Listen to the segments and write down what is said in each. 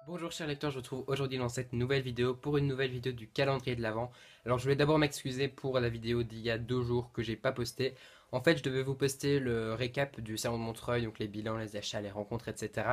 Bonjour chers lecteurs, je vous retrouve aujourd'hui dans cette nouvelle vidéo pour une nouvelle vidéo du calendrier de l'Avent. Alors je voulais d'abord m'excuser pour la vidéo d'il y a 2 jours que j'ai pas posté. En fait je devais vous poster le récap du salon de Montreuil, donc les bilans, les achats, les rencontres, etc.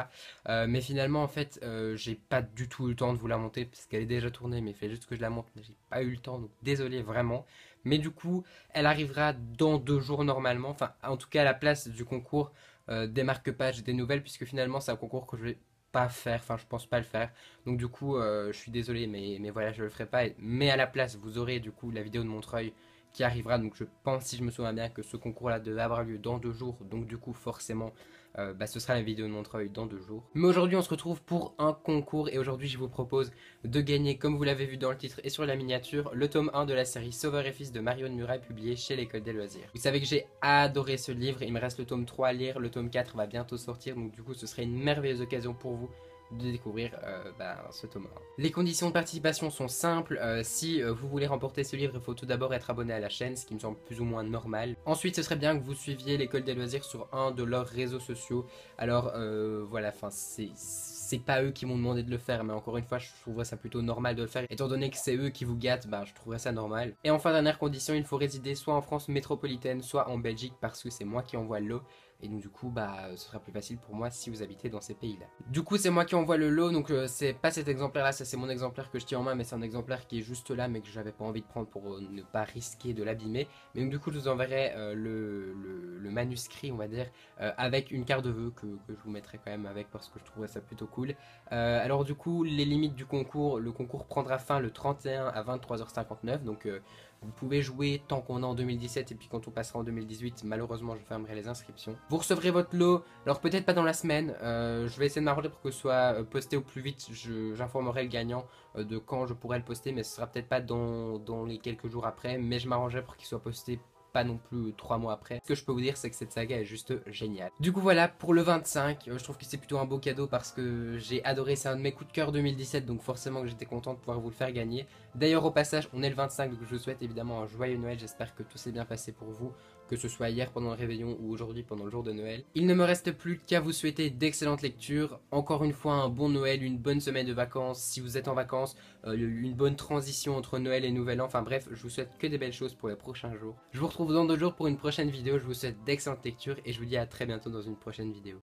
Mais finalement en fait j'ai pas du tout eu le temps de vous la monter parce qu'elle est déjà tournée, mais il fait juste que je la monte, mais j'ai pas eu le temps, donc désolé vraiment. Mais du coup elle arrivera dans 2 jours normalement, enfin en tout cas à la place du concours des marque-pages des nouvelles, puisque finalement c'est un concours que je vais pas faire, enfin je pense pas le faire. Donc du coup je suis désolé mais voilà je le ferai pas. Mais à la place vous aurez du coup la vidéo de Montreuil qui arrivera. Donc je pense si je me souviens bien que ce concours là devait avoir lieu dans 2 jours. Donc du coup forcément ce sera la vidéo de Montreuil dans 2 jours. Mais aujourd'hui on se retrouve pour un concours et aujourd'hui je vous propose de gagner, comme vous l'avez vu dans le titre et sur la miniature, le tome 1 de la série Sauveur et Fils de Mario de Muraille publié chez l'École des Loisirs. Vous savez que j'ai adoré ce livre, il me reste le tome 3 à lire, le tome 4 va bientôt sortir, donc du coup ce serait une merveilleuse occasion pour vous de découvrir ce tome 1. Les conditions de participation sont simples. Si vous voulez remporter ce livre, il faut tout d'abord être abonné à la chaîne, ce qui me semble plus ou moins normal. Ensuite, ce serait bien que vous suiviez l'école des loisirs sur un de leurs réseaux sociaux. Alors voilà, enfin c'est pas eux qui m'ont demandé de le faire, mais encore une fois, je trouverais ça plutôt normal de le faire. Étant donné que c'est eux qui vous gâtent, je trouverais ça normal. Et enfin, dernière condition, il faut résider soit en France métropolitaine, soit en Belgique, parce que c'est moi qui envoie le lot. Et donc du coup, ce sera plus facile pour moi si vous habitez dans ces pays-là. Du coup, c'est moi qui envoie le lot, donc c'est pas cet exemplaire-là, ça c'est mon exemplaire que je tiens en main, mais c'est un exemplaire qui est juste là, mais que j'avais pas envie de prendre pour ne pas risquer de l'abîmer. Mais donc du coup, je vous enverrai le manuscrit, on va dire, avec une carte de vœux que je vous mettrai quand même avec parce que je trouverais ça plutôt cool. Alors du coup, les limites du concours, le concours prendra fin le 31 à 23h59, donc vous pouvez jouer tant qu'on est en 2017 et puis quand on passera en 2018, malheureusement je fermerai les inscriptions. Vous recevrez votre lot, alors peut-être pas dans la semaine, je vais essayer de m'arranger pour que ce soit posté au plus vite, j'informerai le gagnant de quand je pourrai le poster, mais ce sera peut-être pas dans les quelques jours après, mais je m'arrangerai pour qu'il soit posté pas non plus 3 mois après. Ce que je peux vous dire, c'est que cette saga est juste géniale. Du coup voilà, pour le 25, je trouve que c'est plutôt un beau cadeau parce que j'ai adoré, c'est un de mes coups de cœur 2017, donc forcément que j'étais content de pouvoir vous le faire gagner. D'ailleurs au passage, on est le 25, donc je vous souhaite évidemment un joyeux Noël, j'espère que tout s'est bien passé pour vous, que ce soit hier pendant le réveillon ou aujourd'hui pendant le jour de Noël. Il ne me reste plus qu'à vous souhaiter d'excellentes lectures, encore une fois un bon Noël, une bonne semaine de vacances si vous êtes en vacances, une bonne transition entre Noël et Nouvel An, enfin bref, je vous souhaite que des belles choses pour les prochains jours. Je vous retrouve dans 2 jours pour une prochaine vidéo, je vous souhaite d'excellentes lectures et je vous dis à très bientôt dans une prochaine vidéo.